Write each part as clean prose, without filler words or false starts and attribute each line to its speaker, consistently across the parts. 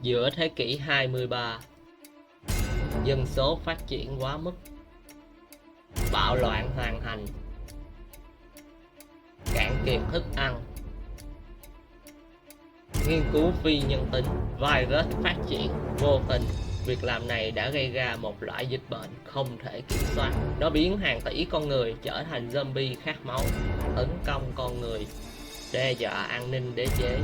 Speaker 1: Giữa thế kỷ 23, dân số phát triển quá mức, bạo loạn hoành hành, cạn kiệt thức ăn, nghiên cứu phi nhân tính, virus phát triển vô tình. Việc làm này đã gây ra một loại dịch bệnh không thể kiểm soát. Nó biến hàng tỷ con người trở thành zombie khát máu, tấn công con người, đe dọa an ninh đế chế.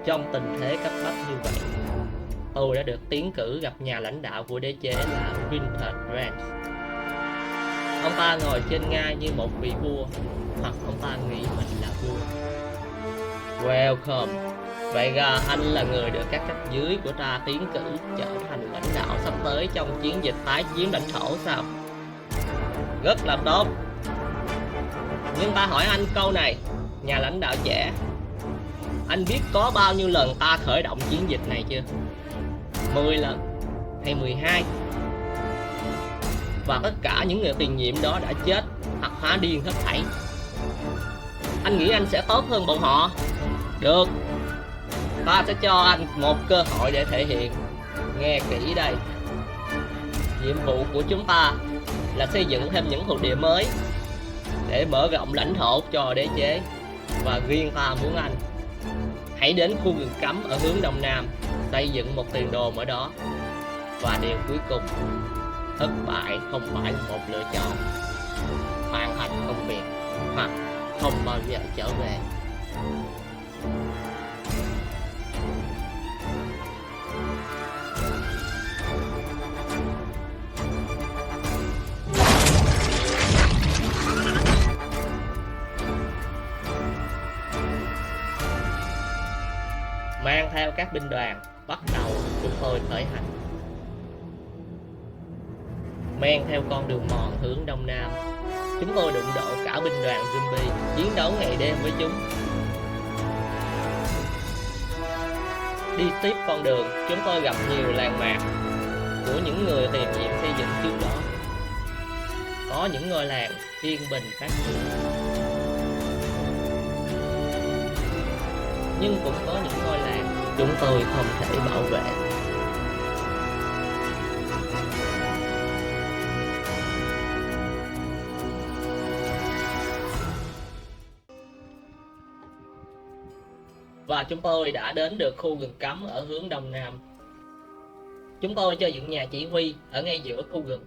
Speaker 1: Trong tình thế cấp bách như vậy, tôi đã được tiến cử gặp nhà lãnh đạo của đế chế là Winter Grant. Ông ta ngồi trên ngai như một vị vua, hoặc ông ta nghĩ mình là vua. Welcome. Vậy ra anh là người được các cấp dưới của ta tiến cử trở thành lãnh đạo sắp tới trong chiến dịch tái chiếm lãnh thổ sao? Rất là tốt. Nhưng ta hỏi anh câu này, nhà lãnh đạo trẻ, anh biết có bao nhiêu lần ta khởi động chiến dịch này chưa? 10 lần hay 12? Và tất cả những người tiền nhiệm đó đã chết hoặc hóa điên hết thảy. Anh nghĩ anh sẽ tốt hơn bọn họ? Được, ta sẽ cho anh một cơ hội để thể hiện. Nghe kỹ đây. Nhiệm vụ của chúng ta là xây dựng thêm những thuộc địa mới để mở rộng lãnh thổ cho đế chế. Và riêng ta muốn anh hãy đến khu rừng cấm ở hướng đông nam, xây dựng một tiền đồn ở đó. Và điều cuối cùng, thất bại không phải là một lựa chọn. Hoàn thành công việc hoặc không bao giờ trở về. Mang theo các binh đoàn, bắt đầu chúng tôi khởi hành. Men theo con đường mòn hướng đông nam, chúng tôi đụng độ cả binh đoàn zombie, chiến đấu ngày đêm với chúng. Đi tiếp con đường, chúng tôi gặp nhiều làng mạc của những người tiền nhiệm xây dựng trước đó. Có những ngôi làng yên bình phát triển, nhưng cũng có những ngôi làng chúng tôi không thể bảo vệ. Và chúng tôi đã đến được khu rừng cấm ở hướng đông nam. Chúng tôi cho dựng nhà chỉ huy ở ngay giữa khu rừng.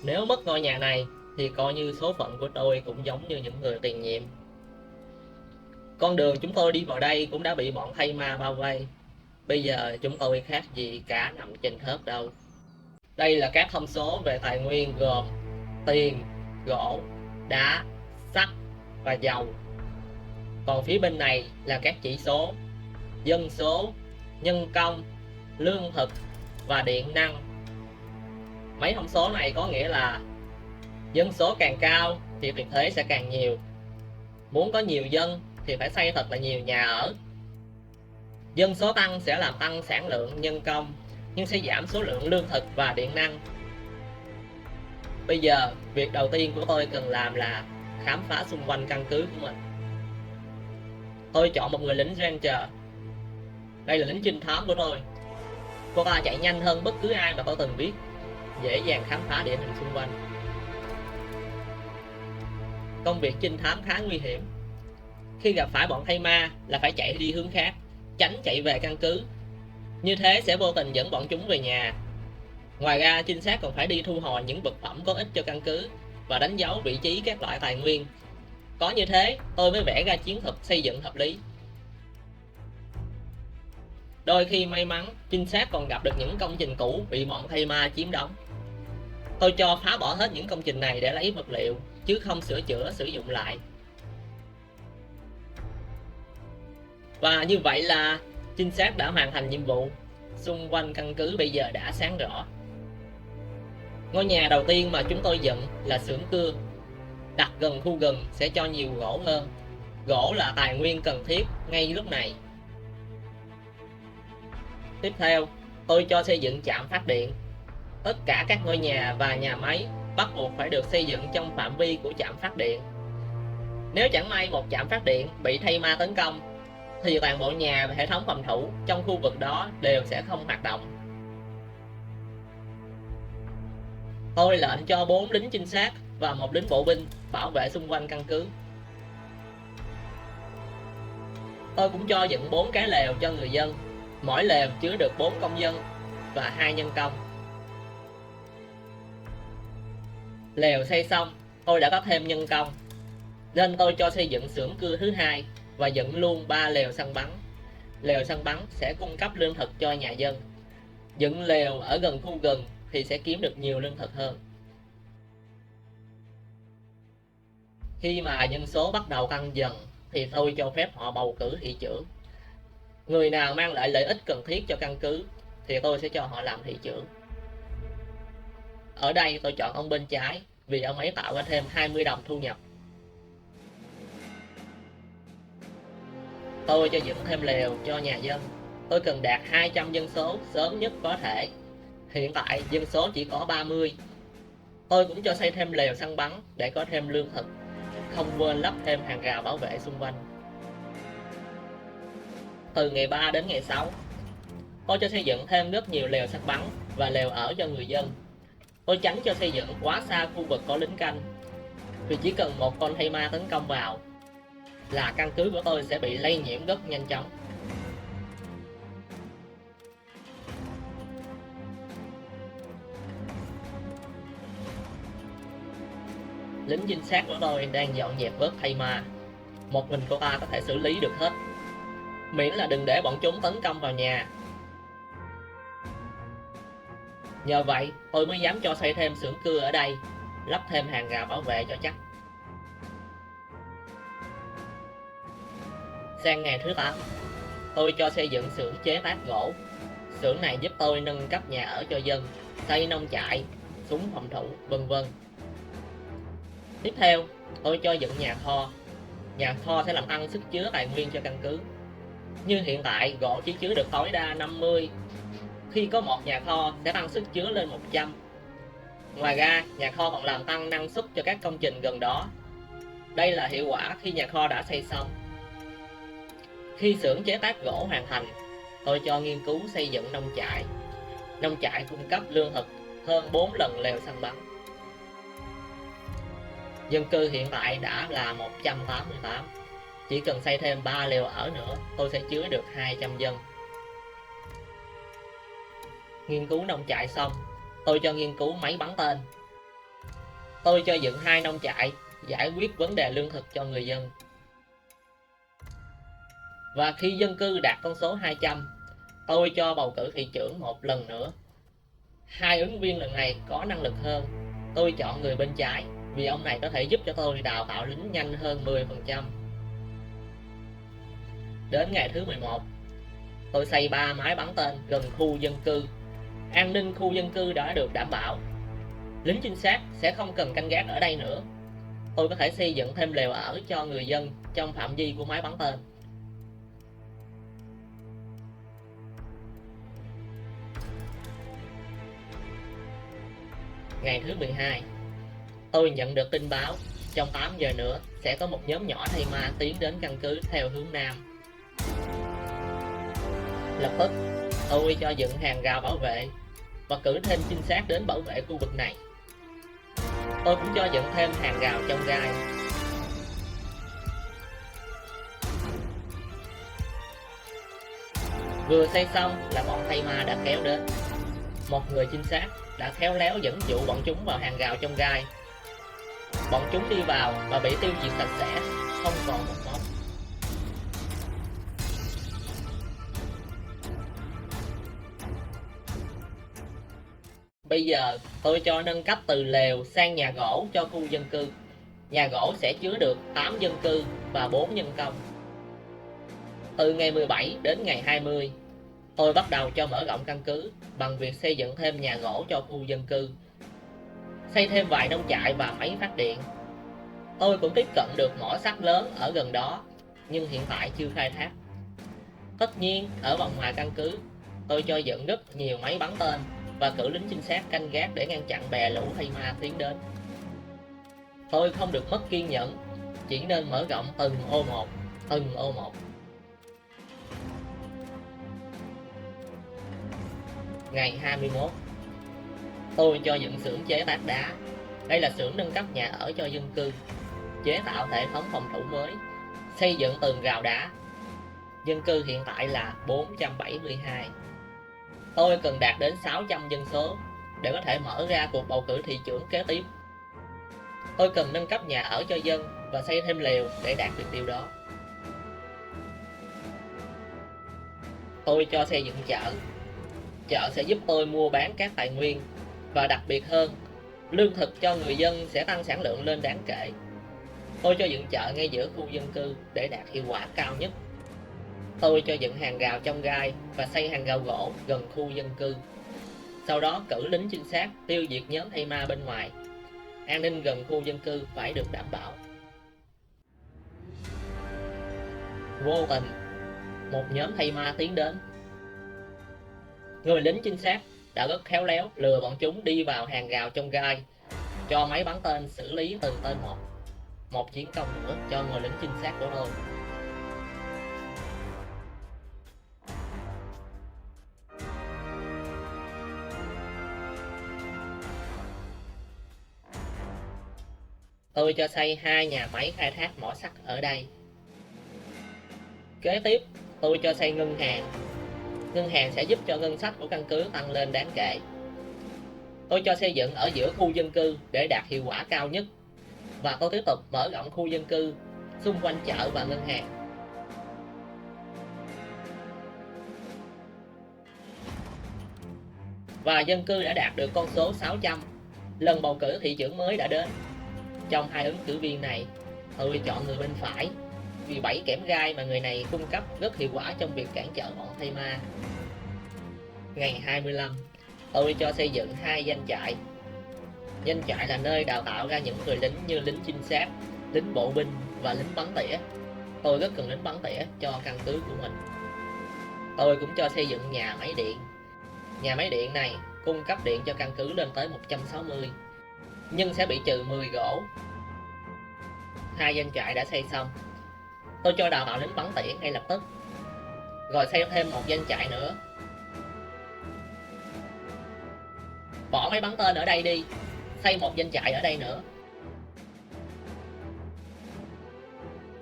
Speaker 1: Nếu mất ngôi nhà này thì coi như số phận của tôi cũng giống như những người tiền nhiệm. Con đường chúng tôi đi vào đây cũng đã bị bọn thây ma bao vây. Bây giờ chúng tôi khác gì cả nằm trên thớt đâu. Đây là các thông số về tài nguyên gồm tiền, gỗ, đá, sắt và dầu. Còn phía bên này là các chỉ số dân số, nhân công, lương thực và điện năng. Mấy thông số này có nghĩa là dân số càng cao thì tiền thuế sẽ càng nhiều. Muốn có nhiều dân thì phải xây thật là nhiều nhà ở. Dân số tăng sẽ làm tăng sản lượng nhân công, nhưng sẽ giảm số lượng lương thực và điện năng. Bây giờ, việc đầu tiên của tôi cần làm là khám phá xung quanh căn cứ của mình. Tôi chọn một người lính ranger. Đây là lính trinh thám của tôi. Cô ta chạy nhanh hơn bất cứ ai mà tôi từng biết, dễ dàng khám phá địa hình xung quanh. Công việc trinh thám khá nguy hiểm. Khi gặp phải bọn thây ma là phải chạy đi hướng khác, tránh chạy về căn cứ. Như thế sẽ vô tình dẫn bọn chúng về nhà. Ngoài ra, trinh sát còn phải đi thu hồi những vật phẩm có ích cho căn cứ và đánh dấu vị trí các loại tài nguyên. Có như thế, tôi mới vẽ ra chiến thuật xây dựng hợp lý. Đôi khi may mắn, trinh sát còn gặp được những công trình cũ bị bọn thây ma chiếm đóng. Tôi cho phá bỏ hết những công trình này để lấy vật liệu, chứ không sửa chữa sử dụng lại. Và như vậy là trinh sát đã hoàn thành nhiệm vụ. Xung quanh căn cứ bây giờ đã sáng rõ. Ngôi nhà đầu tiên mà chúng tôi dựng là xưởng cưa. Đặt gần khu rừng sẽ cho nhiều gỗ hơn. Gỗ là tài nguyên cần thiết ngay lúc này. Tiếp theo, tôi cho xây dựng trạm phát điện. Tất cả các ngôi nhà và nhà máy bắt buộc phải được xây dựng trong phạm vi của trạm phát điện. Nếu chẳng may một trạm phát điện bị thay ma tấn công thì toàn bộ nhà và hệ thống phòng thủ trong khu vực đó đều sẽ không hoạt động. Tôi lệnh cho 4 lính trinh sát và 1 lính bộ binh bảo vệ xung quanh căn cứ. Tôi cũng cho dựng 4 cái lều cho người dân, mỗi lều chứa được 4 công dân và 2 nhân công. Lều xây xong, tôi đã có thêm nhân công, nên tôi cho xây dựng xưởng cưa thứ hai và dựng luôn 3 lều săn bắn. Lều săn bắn sẽ cung cấp lương thực cho nhà dân. Dựng lều ở gần khu rừng thì sẽ kiếm được nhiều lương thực hơn. Khi mà dân số bắt đầu tăng dần thì tôi cho phép họ bầu cử thị trưởng. Người nào mang lại lợi ích cần thiết cho căn cứ thì tôi sẽ cho họ làm thị trưởng. Ở đây tôi chọn ông bên trái vì ông ấy tạo ra thêm 20 đồng thu nhập. Tôi cho dựng thêm lều cho nhà dân. Tôi cần đạt 200 dân số sớm nhất có thể. Hiện tại dân số chỉ có 30. Tôi cũng cho xây thêm lều săn bắn để có thêm lương thực. Không quên lắp thêm hàng rào bảo vệ xung quanh. Từ ngày 3 đến ngày 6, tôi cho xây dựng thêm rất nhiều lều săn bắn và lều ở cho người dân. Tôi tránh cho xây dựng quá xa khu vực có lính canh, vì chỉ cần một con thay ma tấn công vào là căn cứ của tôi sẽ bị lây nhiễm rất nhanh chóng. Lính trinh sát của tôi đang dọn dẹp bớt thay ma. Một mình cô ta có thể xử lý được hết, miễn là đừng để bọn chúng tấn công vào nhà. Nhờ vậy tôi mới dám cho xây thêm xưởng cưa ở đây, lắp thêm hàng rào bảo vệ cho chắc. Sang ngày thứ 8, tôi cho xây dựng xưởng chế tác gỗ. Xưởng này giúp tôi nâng cấp nhà ở cho dân, xây nông trại, súng phòng thủ, vân vân. Tiếp theo, tôi cho dựng nhà kho. Nhà kho sẽ làm tăng sức chứa tài nguyên cho căn cứ. Như hiện tại, gỗ chỉ chứa được tối đa 50. Khi có một nhà kho sẽ tăng sức chứa lên 100. Ngoài ra, nhà kho còn làm tăng năng suất cho các công trình gần đó. Đây là hiệu quả khi nhà kho đã xây xong. Khi xưởng chế tác gỗ hoàn thành, tôi cho nghiên cứu xây dựng nông trại. Nông trại cung cấp lương thực hơn 4 lần lều săn bắn. Dân cư hiện tại đã là 188. Chỉ cần xây thêm 3 lều ở nữa, tôi sẽ chứa được 200 dân. Nghiên cứu nông trại xong, tôi cho nghiên cứu máy bắn tên. Tôi cho dựng 2 nông trại, giải quyết vấn đề lương thực cho người dân. Và khi dân cư đạt con số 200, tôi cho bầu cử thị trưởng một lần nữa. 2 ứng viên lần này có năng lực hơn. Tôi chọn người bên trái vì ông này có thể giúp cho tôi đào tạo lính nhanh hơn 10%. Đến ngày thứ 11, tôi xây 3 máy bắn tên gần khu dân cư. An ninh khu dân cư đã được đảm bảo. Lính trinh sát sẽ không cần canh gác ở đây nữa. Tôi có thể xây dựng thêm lều ở cho người dân trong phạm vi của máy bắn tên. Ngày thứ 12, tôi nhận được tin báo trong 8 giờ nữa sẽ có một nhóm nhỏ thay ma tiến đến căn cứ theo hướng nam. Lập tức tôi cho dựng hàng rào bảo vệ và cử thêm trinh sát đến bảo vệ khu vực này. Tôi cũng cho dựng thêm hàng rào trong gai. Vừa xây xong là bọn thay ma đã kéo đến. Một người trinh sát đã khéo léo dẫn dụ bọn chúng vào hàng rào trong gai. Bọn chúng đi vào và bị tiêu diệt sạch sẽ, không còn một móng. Bây giờ tôi cho nâng cấp từ lều sang nhà gỗ cho khu dân cư. Nhà gỗ sẽ chứa được 8 dân cư và 4 nhân công. Từ ngày 17 đến ngày 20, tôi bắt đầu cho mở rộng căn cứ bằng việc xây dựng thêm nhà gỗ cho khu dân cư, xây thêm vài nông trại và máy phát điện. Tôi cũng tiếp cận được mỏ sắt lớn ở gần đó, nhưng hiện tại chưa khai thác. Tất nhiên, ở vòng ngoài căn cứ, tôi cho dựng rất nhiều máy bắn tên và cử lính trinh sát canh gác để ngăn chặn bè lũ hay ma tiến đến. Tôi không được mất kiên nhẫn. chỉ nên mở rộng từng ô một, từng ô một. Ngày 21, tôi cho dựng xưởng chế tác đá. Đây là xưởng nâng cấp nhà ở cho dân cư, chế tạo hệ thống phòng thủ mới, xây dựng tường rào đá. Dân cư hiện tại là 472. Tôi cần đạt đến 600 dân số để có thể mở ra cuộc bầu cử thị trưởng kế tiếp. Tôi cần nâng cấp nhà ở cho dân và xây thêm lều để đạt được điều đó. Tôi cho xây dựng chợ. Chợ sẽ giúp tôi mua bán các tài nguyên, và đặc biệt hơn, lương thực cho người dân sẽ tăng sản lượng lên đáng kể. Tôi cho dựng chợ ngay giữa khu dân cư để đạt hiệu quả cao nhất. Tôi cho dựng hàng rào trong gai và xây hàng rào gỗ gần khu dân cư. Sau đó cử lính trinh sát tiêu diệt nhóm thây ma bên ngoài. An ninh gần khu dân cư phải được đảm bảo. Vô tình, một nhóm thây ma tiến đến. Người lính trinh sát đã rất khéo léo lừa bọn chúng đi vào hàng rào trong gai, cho máy bắn tên xử lý từng tên một. Một chiến công nữa cho người lính trinh sát của tôi. Tôi cho xây 2 nhà máy khai thác mỏ sắt ở đây. Kế tiếp, tôi cho xây ngân hàng. Ngân hàng sẽ giúp cho ngân sách của căn cứ tăng lên đáng kể. Tôi cho xây dựng ở giữa khu dân cư để đạt hiệu quả cao nhất. Và tôi tiếp tục mở rộng khu dân cư xung quanh chợ và ngân hàng. Và dân cư đã đạt được con số 600. Lần bầu cử thị trưởng mới đã đến. Trong hai ứng cử viên này, tôi chọn người bên phải vì 7 kẽm gai mà người này cung cấp rất hiệu quả trong việc cản trở bọn thây ma. Ngày 25, tôi cho xây dựng 2 doanh trại. Doanh trại là nơi đào tạo ra những người lính như lính trinh sát, lính bộ binh và lính bắn tỉa. Tôi rất cần lính bắn tỉa cho căn cứ của mình. Tôi cũng cho xây dựng nhà máy điện. Nhà máy điện này cung cấp điện cho căn cứ lên tới 160, nhưng sẽ bị trừ 10 gỗ. 2 doanh trại đã xây xong. Tôi cho đào tạo lính bắn tỉa ngay lập tức, rồi xây thêm một doanh trại nữa. Bỏ máy bắn tên ở đây đi, xây một doanh trại ở đây nữa.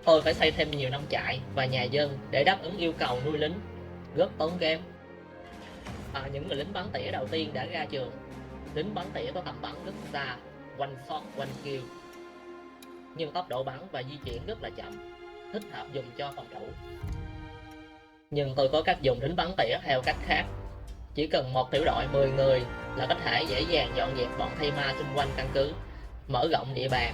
Speaker 1: Tôi phải xây thêm nhiều nông trại và nhà dân để đáp ứng yêu cầu nuôi lính, rất tốn kém. Những người lính bắn tỉa đầu tiên đã ra trường. Lính bắn tỉa có tầm bắn rất xa, one shot one kill, nhưng tốc độ bắn và di chuyển rất là chậm, thích hợp dùng cho phòng thủ. Nhưng tôi có cách dùng lính bắn tỉa theo cách khác. Chỉ cần một tiểu đội 10 người là có thể dễ dàng dọn dẹp bọn thây ma xung quanh căn cứ, mở rộng địa bàn.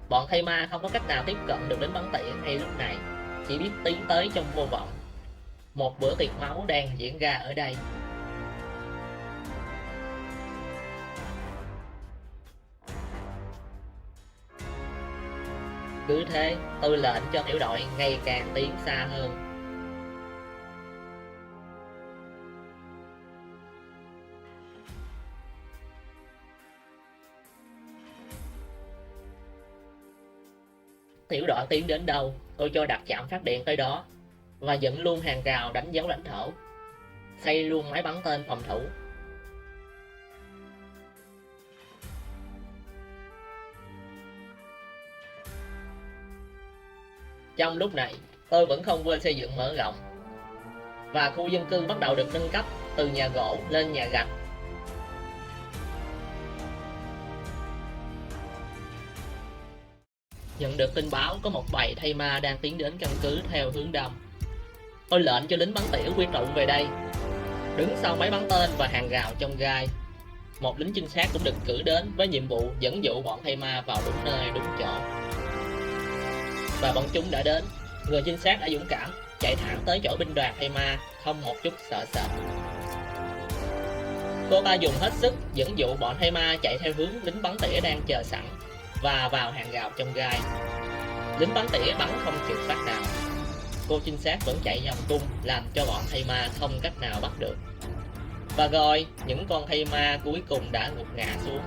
Speaker 1: Bọn thây ma không có cách nào tiếp cận được lính bắn tỉa ngay lúc này, chỉ biết tiến tới trong vô vọng. Một bữa tiệc máu đang diễn ra ở đây. Cứ thế, tôi lệnh cho tiểu đội ngày càng tiến xa hơn. Tiểu đội tiến đến đâu, tôi cho đặt trạm phát điện tới đó, và dựng luôn hàng rào đánh dấu lãnh thổ, xây luôn máy bắn tên phòng thủ. Trong lúc này, tôi vẫn không quên xây dựng mở rộng, và khu dân cư bắt đầu được nâng cấp từ nhà gỗ lên nhà gạch. Nhận được tin báo có một bầy thây ma đang tiến đến căn cứ theo hướng đông. Tôi lệnh cho lính bắn tỉa quy tụ về đây, đứng sau máy bắn tên và hàng rào trong gai. Một lính trinh sát cũng được cử đến với nhiệm vụ dẫn dụ bọn thây ma vào đúng nơi đúng chỗ. Và bọn chúng đã đến. Người trinh sát đã dũng cảm chạy thẳng tới chỗ binh đoàn thây ma, không một chút sợ sệt. Cô ta dùng hết sức dẫn dụ bọn thây ma chạy theo hướng lính bắn tỉa đang chờ sẵn và vào hàng rào trong gai. Lính bắn tỉa bắn không chịu phát nào. Cô trinh sát vẫn chạy vòng cung làm cho bọn thây ma không cách nào bắt được. Và rồi những con thây ma cuối cùng đã gục ngã xuống.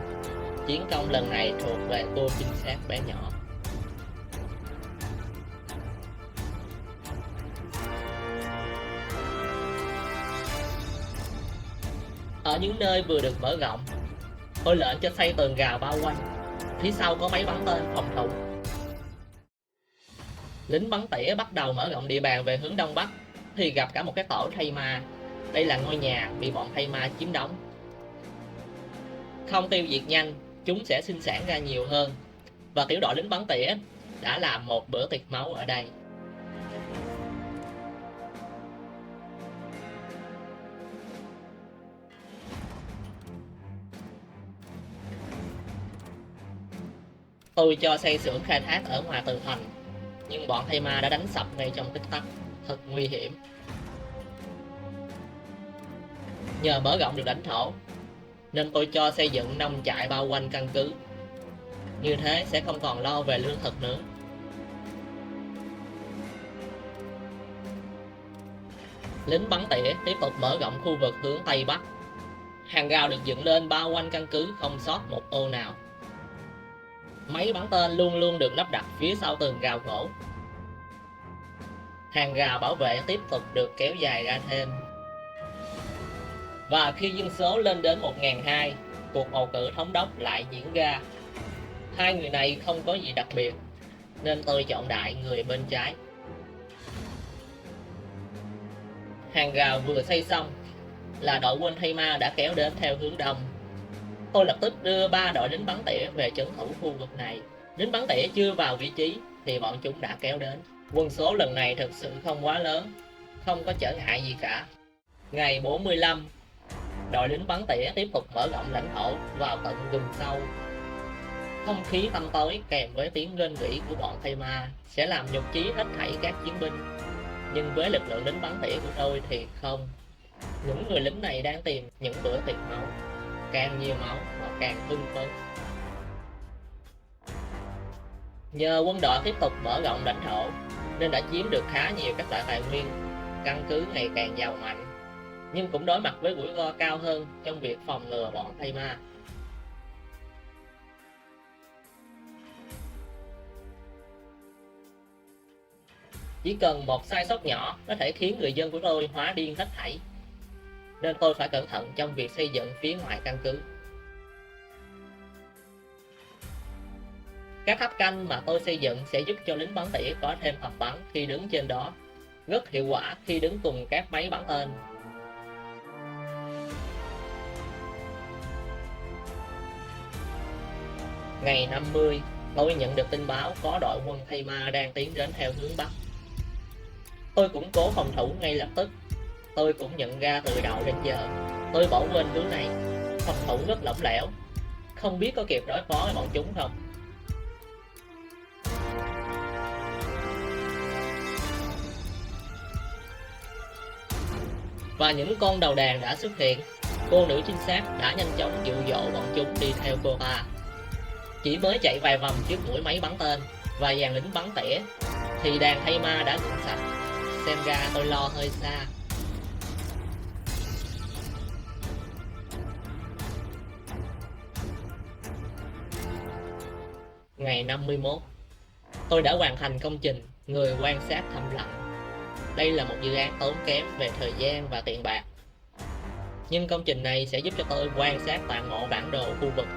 Speaker 1: Chiến công lần này thuộc về cô trinh sát bé nhỏ. Ở những nơi vừa được mở rộng, tôi lệnh cho xây tường rào bao quanh, phía sau có máy bắn tên phòng thủ. Lính bắn tỉa bắt đầu mở rộng địa bàn về hướng đông bắc thì gặp cả một cái tổ thây ma. Đây là ngôi nhà bị bọn thây ma chiếm đóng. Không tiêu diệt nhanh, chúng sẽ sinh sản ra nhiều hơn, và tiểu đội lính bắn tỉa đã làm một bữa tiệc máu ở đây. Tôi cho xây xưởng khai thác ở ngoài tường thành, nhưng bọn thây ma đã đánh sập ngay trong tích tắc, thật nguy hiểm. Nhờ mở rộng được lãnh thổ, nên tôi cho xây dựng nông trại bao quanh căn cứ. Như thế sẽ không còn lo về lương thực nữa. Lính bắn tỉa tiếp tục mở rộng khu vực hướng Tây Bắc. Hàng rào được dựng lên bao quanh căn cứ không sót một ô nào. Máy bắn tên luôn luôn được lắp đặt phía sau tường rào gỗ. Hàng rào bảo vệ tiếp tục được kéo dài ra thêm. Và khi dân số lên đến 1.200, cuộc bầu cử thống đốc lại diễn ra. Hai người này không có gì đặc biệt, nên tôi chọn đại người bên trái. Hàng rào vừa xây xong là đội quân thây ma đã kéo đến theo hướng đông. Tôi lập tức đưa 3 đội lính bắn tỉa về trấn thủ khu vực này. Lính bắn tỉa chưa vào vị trí thì bọn chúng đã kéo đến. Quân số lần này thực sự không quá lớn, không có trở ngại gì cả. Ngày 45, đội lính bắn tỉa tiếp tục mở rộng lãnh thổ vào tận rừng sâu. Không khí tăm tối kèm với tiếng rên rỉ của bọn thây ma sẽ làm nhục chí hết thảy các chiến binh. Nhưng với lực lượng lính bắn tỉa của tôi thì không. Những người lính này đang tìm những bữa tiệc máu. Càng nhiều máu họ càng hưng phấn. Nhờ quân đội tiếp tục mở rộng lãnh thổ nên đã chiếm được khá nhiều các loại tài nguyên. Căn cứ ngày càng giàu mạnh, nhưng cũng đối mặt với rủi ro cao hơn trong việc phòng ngừa bọn thây ma. Chỉ cần một sai sót nhỏ có thể khiến người dân của tôi hóa điên hết thảy, nên tôi phải cẩn thận trong việc xây dựng phía ngoài căn cứ. Các tháp canh mà tôi xây dựng sẽ giúp cho lính bắn tỉa có thêm tầm bắn khi đứng trên đó, rất hiệu quả khi đứng cùng các máy bắn tên. Ngày 50, tôi nhận được tin báo có đội quân thây ma đang tiến đến theo hướng Bắc. Tôi củng cố phòng thủ ngay lập tức. Tôi cũng nhận ra từ đầu đến giờ tôi bỏ quên hướng này. Phòng thủ rất lỏng lẻo, không biết có kịp đối phó với bọn chúng không. Và những con đầu đàn đã xuất hiện. Cô nữ trinh sát đã nhanh chóng dụ dỗ bọn chúng đi theo cô ta. Chỉ mới chạy vài vòng trước mũi máy bắn tên và dàn lính bắn tỉa thì đàn thây ma đã rụng sạch. Xem ra tôi lo hơi xa. Ngày 51, tôi đã hoàn thành công trình người quan sát thầm lặng. Đây là một dự án tốn kém về thời gian và tiền bạc, nhưng công trình này sẽ giúp cho tôi quan sát toàn bộ bản đồ khu vực.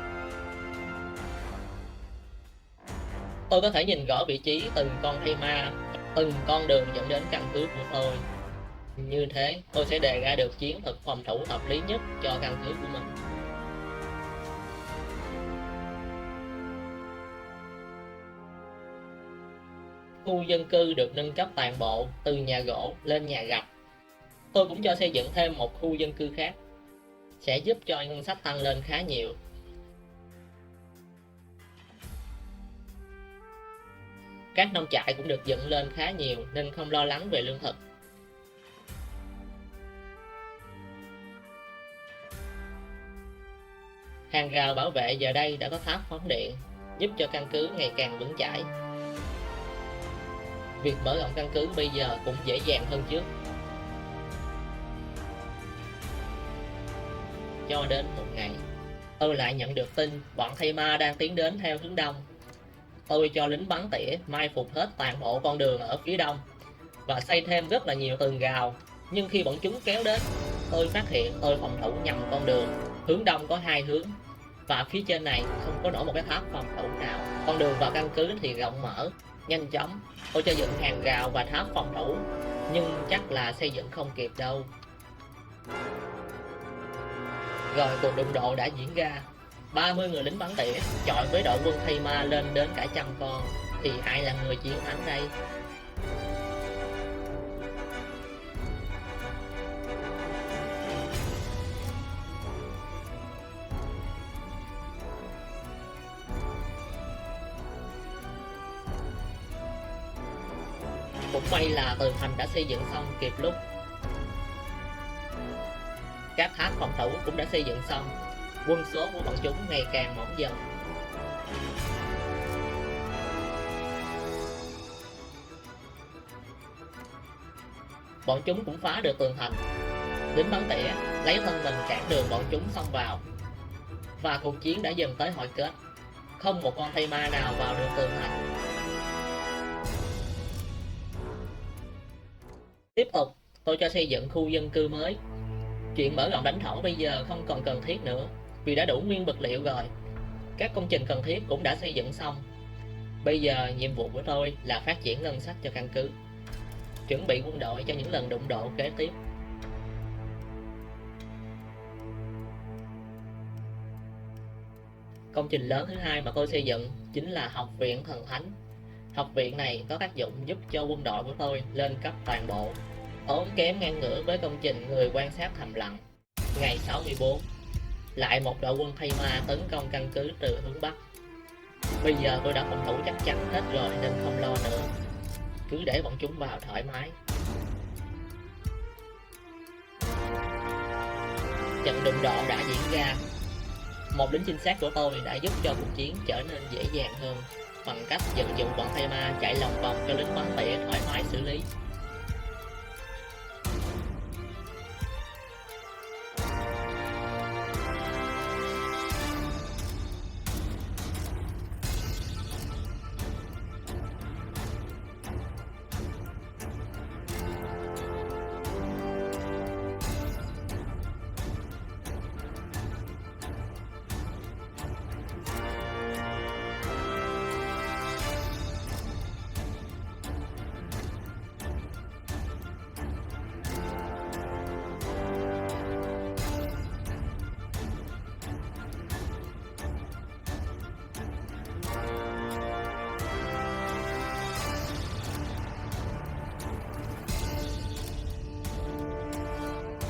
Speaker 1: Tôi có thể nhìn rõ vị trí từng con thây ma, từng con đường dẫn đến căn cứ của tôi. Như thế, tôi sẽ đề ra được chiến thuật phòng thủ hợp lý nhất cho căn cứ của mình. Khu dân cư được nâng cấp toàn bộ từ nhà gỗ lên nhà gạch. Tôi cũng cho xây dựng thêm một khu dân cư khác, sẽ giúp cho ngân sách tăng lên khá nhiều. Các nông trại cũng được dựng lên khá nhiều nên không lo lắng về lương thực. Hàng rào bảo vệ giờ đây đã có tháp phóng điện, giúp cho căn cứ ngày càng vững chãi. Việc mở rộng căn cứ bây giờ cũng dễ dàng hơn trước. Cho đến một ngày, tôi lại nhận được tin bọn thây ma đang tiến đến theo hướng đông. Tôi cho lính bắn tỉa mai phục hết toàn bộ con đường ở phía đông và xây thêm rất là nhiều tường rào. Nhưng khi bọn chúng kéo đến, Tôi phát hiện tôi phòng thủ nhầm con đường. Hướng đông có 2 hướng, và phía trên này không có nổi một cái tháp phòng thủ nào. Con đường vào căn cứ thì rộng mở, nhanh chóng. Tôi cho dựng hàng rào và tháp phòng thủ, nhưng chắc là xây dựng không kịp đâu. Rồi cuộc đụng độ đã diễn ra. 30 người lính bắn tỉa chọi với đội quân Thây Ma lên đến cả trăm con. Thì ai là người chiến thắng đây? Cũng may là tường thành đã xây dựng xong kịp lúc. Các tháp phòng thủ cũng đã xây dựng xong. Quân số của bọn chúng ngày càng mỏng dần. Bọn chúng cũng phá được tường thành. Lính bắn tỉa lấy thân mình cản đường bọn chúng xông vào. Và cuộc chiến đã dần tới hồi kết. Không một con Thây Ma nào vào được tường thành. Tiếp tục, tôi cho xây dựng khu dân cư mới. Chuyện mở rộng lãnh thổ bây giờ không còn cần thiết nữa, vì đã đủ nguyên vật liệu rồi. Các công trình cần thiết cũng đã xây dựng xong. Bây giờ nhiệm vụ của tôi là phát triển ngân sách cho căn cứ, chuẩn bị quân đội cho những lần đụng độ kế tiếp. Công trình lớn thứ hai mà tôi xây dựng chính là Học viện Thần Thánh. Học viện này có tác dụng giúp cho quân đội của tôi lên cấp toàn bộ, tốn kém ngang ngửa với công trình người quan sát thầm lặng. Ngày 64, lại một đội quân Thây Ma tấn công căn cứ từ hướng Bắc. Bây giờ tôi đã phòng thủ chắc chắn hết rồi nên không lo nữa, cứ để bọn chúng vào thoải mái. Trận đụng độ đã diễn ra. Một lính trinh sát của tôi đã giúp cho cuộc chiến trở nên dễ dàng hơn bằng cách vận dụng bọn Thây Ma chạy lòng vòng cho lính bắn tỉa thoải mái xử lý.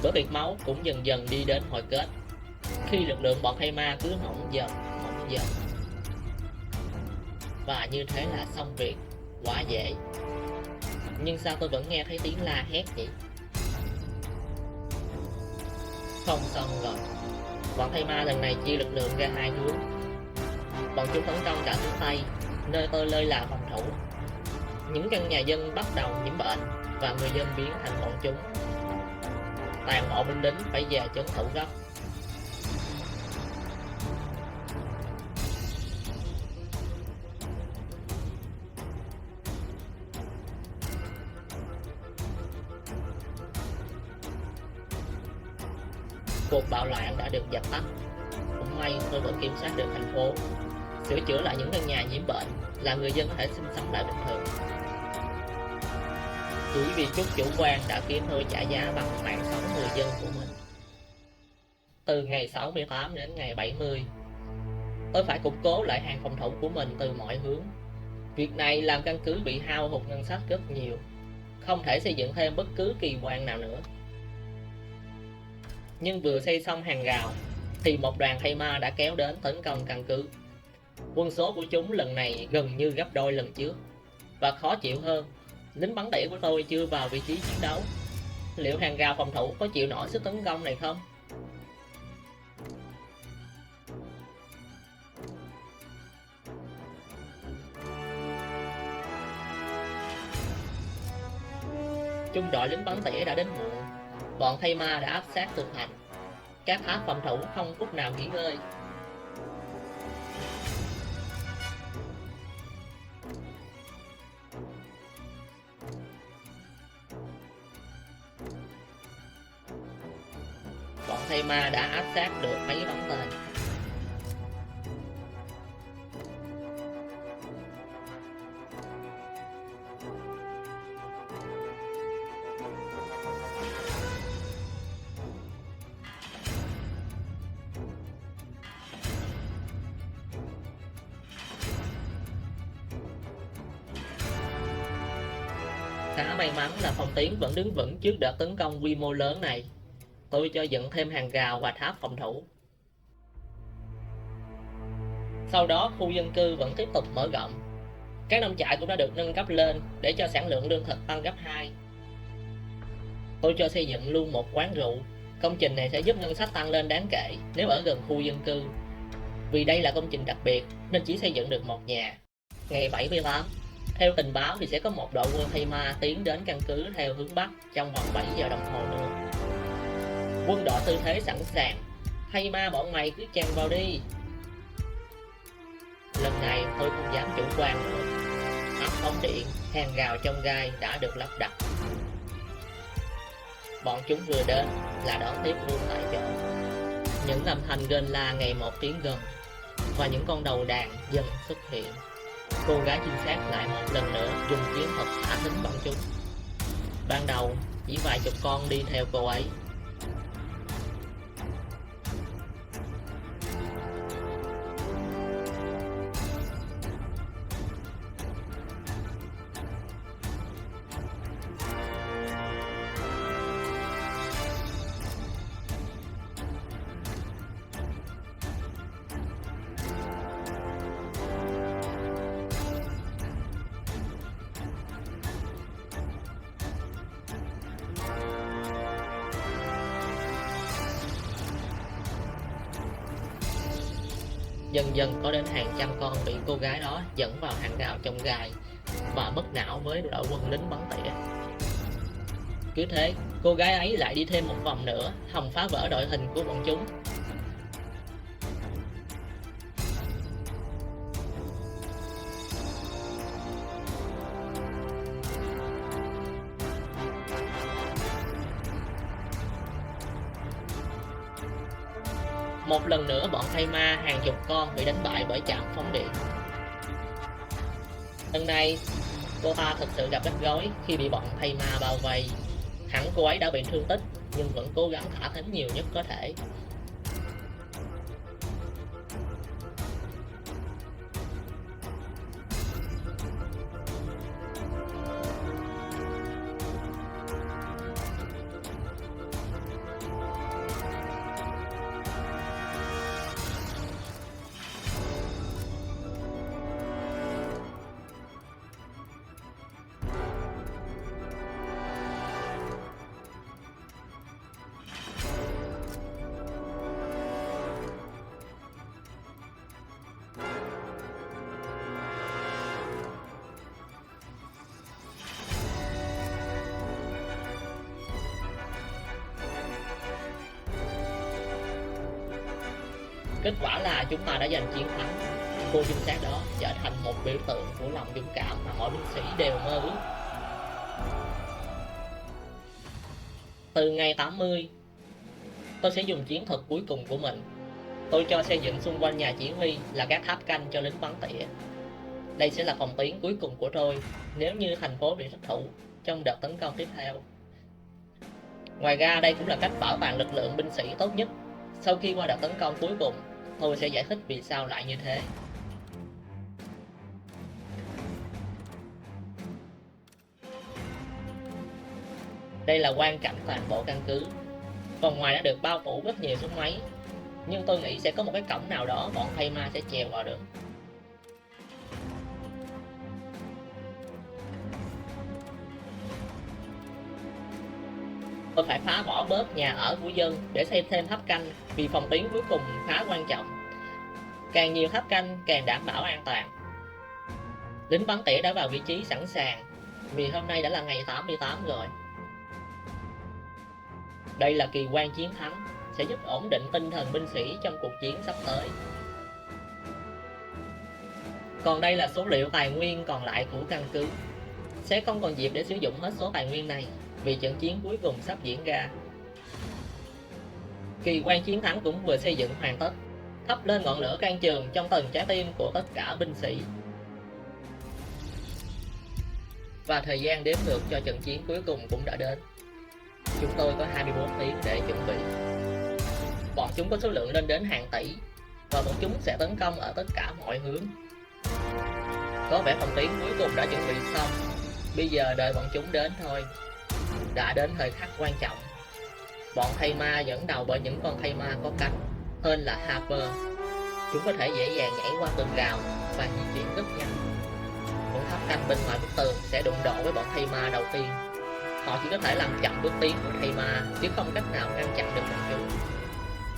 Speaker 1: Bữa tiệc máu cũng dần dần đi đến hồi kết, khi lực lượng bọn Thây Ma cứ mỏng dần. Và như thế là xong việc, quá dễ. Nhưng sao tôi vẫn nghe thấy tiếng la hét nhỉ? Không xong rồi. Bọn Thây Ma lần này chia lực lượng ra 2 hướng. Bọn chúng tấn công cả hướng Tây, nơi tôi lơi là phòng thủ. Những căn nhà dân bắt đầu nhiễm bệnh và người dân biến thành bọn chúng. Toàn bộ binh lính phải về trấn thủ gấp. Cuộc bạo loạn đã được dập tắt. Cũng may tôi vẫn kiểm soát được thành phố, sửa chữa lại những căn nhà nhiễm bệnh, là người dân có thể sinh sống lại bình thường. Chỉ vì chút chủ quan đã khiến tôi trả giá bằng mạng sống người dân của mình. Từ ngày 68 đến ngày 70, tôi phải củng cố lại hàng phòng thủ của mình từ mọi hướng. Việc này làm căn cứ bị hao hụt ngân sách rất nhiều, không thể xây dựng thêm bất cứ kỳ quan nào nữa. Nhưng vừa xây xong hàng rào thì một đoàn Thây Ma đã kéo đến tấn công căn cứ. Quân số của chúng lần này gần như gấp đôi lần trước. Và khó chịu hơn, lính bắn tỉa của tôi chưa vào vị trí chiến đấu. Liệu hàng rào phòng thủ có chịu nổi sức tấn công này không? Trung đội lính bắn tỉa đã đến muộn. Bọn Thây Ma đã áp sát tường thành. Các tháp phòng thủ không phút nào nghỉ ngơi. thây ma đã áp sát được mấy bắn tên. Khá may mắn là Phong Tiến vẫn đứng vững trước đợt tấn công quy mô lớn này. Tôi cho dựng thêm hàng rào và tháp phòng thủ. Sau đó khu dân cư vẫn tiếp tục mở rộng. Các nông trại cũng đã được nâng cấp lên để cho sản lượng lương thực tăng gấp 2. Tôi cho xây dựng luôn một quán rượu. Công trình này sẽ giúp ngân sách tăng lên đáng kể nếu ở gần khu dân cư. Vì đây là công trình đặc biệt nên chỉ xây dựng được một nhà. Ngày 7/8, theo tình báo thì sẽ có một đội quân thây ma tiến đến căn cứ theo hướng Bắc trong vòng 7 giờ đồng hồ nữa. Quân đội tư thế sẵn sàng. Thây ma bọn mày cứ tràn vào đi. Lần này tôi không dám chủ quan nữa. Áp ống điện, hàng rào trong gai đã được lắp đặt. Bọn chúng vừa đến là đón tiếp luôn tại chỗ. Những âm thanh rên la ngày một tiến gần và những con đầu đàn dần xuất hiện. Cô gái trinh sát lại một lần nữa dùng chiến thuật thả thính bọn chúng. Ban đầu chỉ vài chục con đi theo cô ấy. Dần dần có đến hàng trăm con bị cô gái đó dẫn vào hàng rào trong gai và mất não với đội quân lính bắn tỉa. Cứ thế, cô gái ấy lại đi thêm một vòng nữa, hòng phá vỡ đội hình của bọn chúng. Một lần nữa bọn thây ma hàng chục con bị đánh bại bởi trạm phóng điện. Lần này cô ta thực sự gặp rắc rối khi bị bọn thây ma bao vây. Hẳn cô ấy đã bị thương tích nhưng vẫn cố gắng thả thính nhiều nhất có thể. Kết quả là chúng ta đã giành chiến thắng. Cô trinh sát đó trở thành một biểu tượng của lòng dũng cảm mà mọi binh sĩ đều mơ ước. Từ ngày 80, tôi sẽ dùng chiến thuật cuối cùng của mình. Tôi cho xây dựng xung quanh nhà chỉ huy là các tháp canh cho lính bắn tỉa. Đây sẽ là phòng tuyến cuối cùng của tôi nếu như thành phố bị thất thủ trong đợt tấn công tiếp theo. Ngoài ra đây cũng là cách bảo toàn lực lượng binh sĩ tốt nhất. Sau khi qua đợt tấn công cuối cùng, tôi sẽ giải thích vì sao lại như thế. Đây là quang cảnh toàn bộ căn cứ. Vòng ngoài đã được bao phủ rất nhiều súng máy, nhưng tôi nghĩ sẽ có một cái cổng nào đó bọn thây ma sẽ trèo vào được. Tôi phải phá bỏ bớt nhà ở của dân để xây thêm tháp canh vì phòng tuyến cuối cùng khá quan trọng. Càng nhiều tháp canh càng đảm bảo an toàn. Lính bắn tỉa đã vào vị trí sẵn sàng vì hôm nay đã là ngày 88 rồi. Đây là kỳ quan chiến thắng, sẽ giúp ổn định tinh thần binh sĩ trong cuộc chiến sắp tới. Còn đây là số liệu tài nguyên còn lại của căn cứ. Sẽ không còn dịp để sử dụng hết số tài nguyên này vì trận chiến cuối cùng sắp diễn ra. Kỳ quan chiến thắng cũng vừa xây dựng hoàn tất, thắp lên ngọn lửa can trường trong từng trái tim của tất cả binh sĩ. Và thời gian đếm ngược cho trận chiến cuối cùng cũng đã đến. Chúng tôi có 24 tiếng để chuẩn bị. Bọn chúng có số lượng lên đến hàng tỷ, và bọn chúng sẽ tấn công ở tất cả mọi hướng. Có vẻ phòng tuyến cuối cùng đã chuẩn bị xong, bây giờ đợi bọn chúng đến thôi. Đã đến thời khắc quan trọng. Bọn thây ma dẫn đầu bởi những con thây ma có cánh, tên là Harper. Chúng có thể dễ dàng nhảy qua tường rào và di chuyển rất nhanh. Những tháp canh bên ngoài bức tường sẽ đụng độ với bọn thây ma đầu tiên. Họ chỉ có thể làm chậm bước tiến của thây ma, chứ không cách nào ngăn chặn được bọn chúng.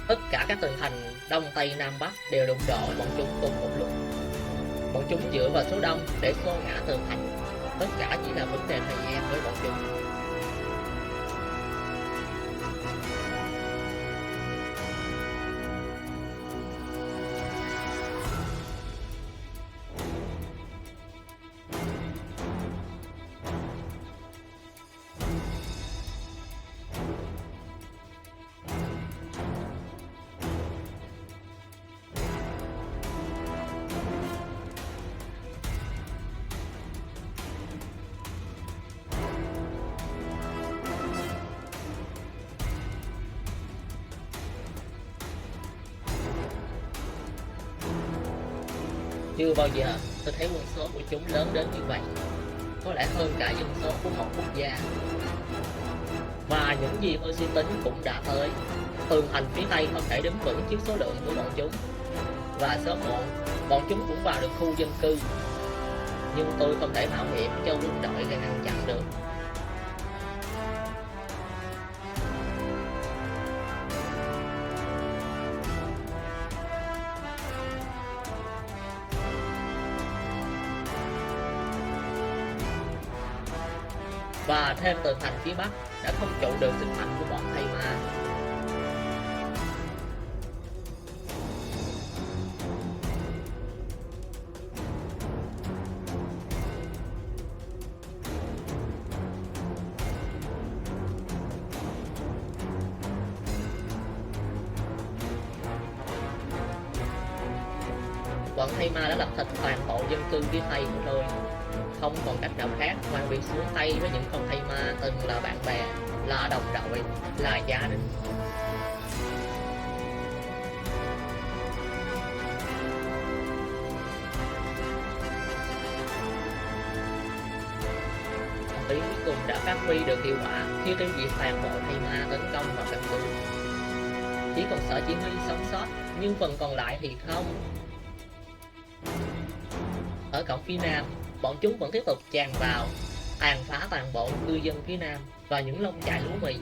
Speaker 1: Tất cả các tường thành Đông Tây Nam Bắc đều đụng độ bọn chúng cùng một lúc. Bọn chúng dựa vào số đông để xô ngã tường thành. Tất cả chỉ là vấn đề thời gian với bọn chúng. Chưa bao giờ tôi thấy quân số của chúng lớn đến như vậy, có lẽ hơn cả dân số của một quốc gia. Và những gì tôi suy tính cũng đã tới. Tường thành phía Tây không thể đứng vững trước số lượng của bọn chúng, và sớm muộn bọn chúng cũng vào được khu dân cư. Nhưng tôi không thể mạo hiểm cho quân đội để ngăn chặn được. Và thêm tường thành phía Bắc đã không trụ được sức mạnh của bọn thây ma. Bọn thây ma đã làm thịt toàn bộ dân cư phía Tây của tôi. Không còn cách nào khác ngoài việc xuống tay với những con thây ma từng là bạn bè, là đồng đội, là gia đình. Tiếng cuối cùng đã phát huy được hiệu quả khi tiêu diệt toàn bộ thây ma tấn công vào căn cứ. Chỉ còn sở chỉ huy sống sót, nhưng phần còn lại thì không. Ở cổng phía Nam, bọn chúng vẫn tiếp tục tràn vào, tàn phá toàn bộ cư dân phía Nam và những lông trại lúa mì.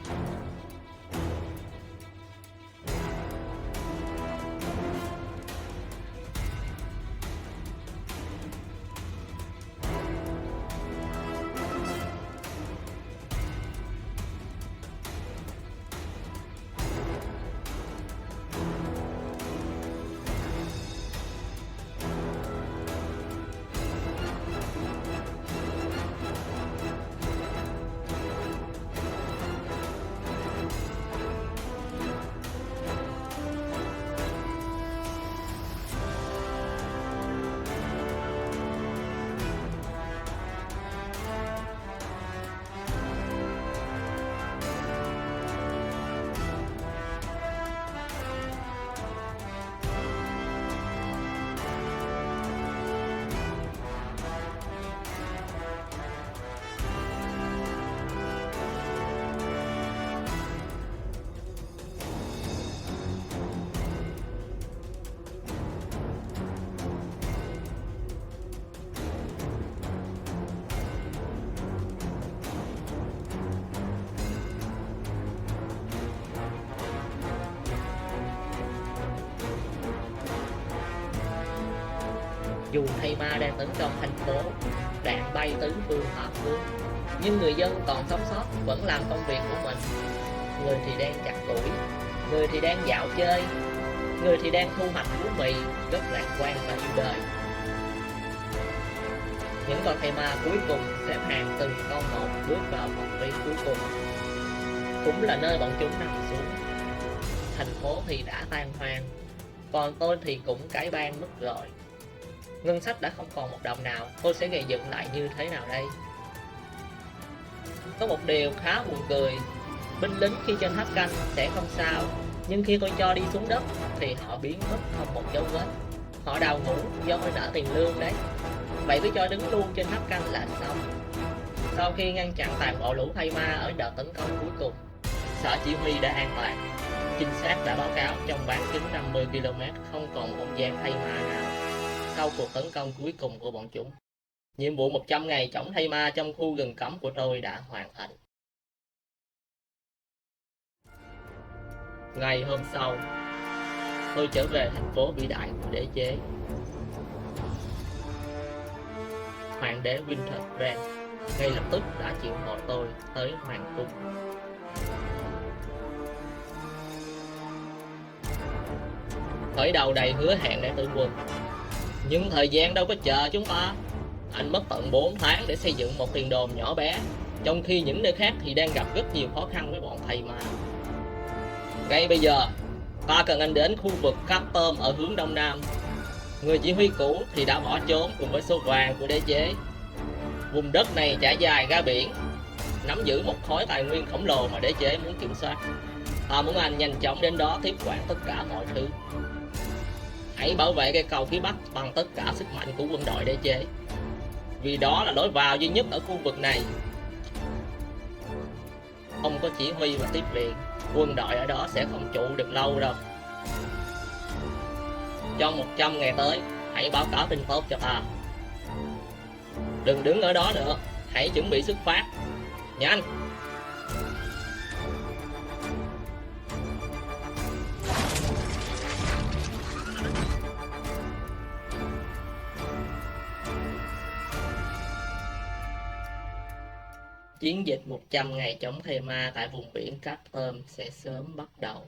Speaker 1: Dù thây ma đang tấn công thành phố, đạn bay tứ phương thọ phương, nhưng người dân còn sống sót vẫn làm công việc của mình. Người thì đang chặt củi, người thì đang dạo chơi, người thì đang thu hoạch lúa mì, rất lạc quan và yêu đời. Những con thây ma cuối cùng xếp hàng từng con một bước vào phòng tuyến cuối cùng, cũng là nơi bọn chúng nằm xuống. thành phố thì đã tan hoang, còn tôi thì cũng cái bang mất rồi. Ngân sách đã không còn một đồng nào, tôi sẽ gây dựng lại như thế nào đây? Có một điều khá buồn cười, binh lính khi trên tháp canh sẽ không sao, nhưng khi tôi cho đi xuống đất thì họ biến mất không một dấu vết. Họ đào ngũ do phải nợ tiền lương đấy. Vậy cứ cho đứng luôn trên tháp canh là xong. Sau khi ngăn chặn toàn bộ lũ thây ma ở đợt tấn công cuối cùng, sở chỉ huy đã an toàn. Trinh sát đã báo cáo trong bán kính 50 km không còn một dáng thây ma nào. Sau cuộc tấn công cuối cùng của bọn chúng, nhiệm vụ 100 ngày chống thây ma trong khu rừng cấm của tôi đã hoàn thành. Ngày hôm sau, tôi trở về thành phố vĩ đại của đế chế. Hoàng đế Wintergreen ngay lập tức đã triệu hồi tôi tới hoàng cung. Khởi đầu đầy hứa hẹn để tử quân, nhưng thời gian đâu có chờ chúng ta. Anh mất tận 4 tháng để xây dựng một tiền đồn nhỏ bé, trong khi những nơi khác thì đang gặp rất nhiều khó khăn với bọn thầy ma. Ngay bây giờ, ta cần anh đến khu vực Captom ở hướng đông nam. Người chỉ huy cũ thì đã bỏ trốn cùng với số vàng của đế chế. Vùng đất này trải dài ra biển, nắm giữ một khối tài nguyên khổng lồ mà đế chế muốn kiểm soát. Ta muốn anh nhanh chóng đến đó tiếp quản tất cả mọi thứ. Hãy bảo vệ cây cầu phía bắc bằng tất cả sức mạnh của quân đội đế chế, vì đó là lối vào duy nhất ở khu vực này. Không có chỉ huy và tiếp viện, quân đội ở đó sẽ không trụ được lâu đâu. Trong 100 ngày tới, hãy báo cáo tin tốt cho ta. Đừng đứng ở đó nữa, hãy chuẩn bị xuất phát. Nhanh! Chiến dịch 100 ngày chống thây ma tại vùng biển Captom sẽ sớm bắt đầu.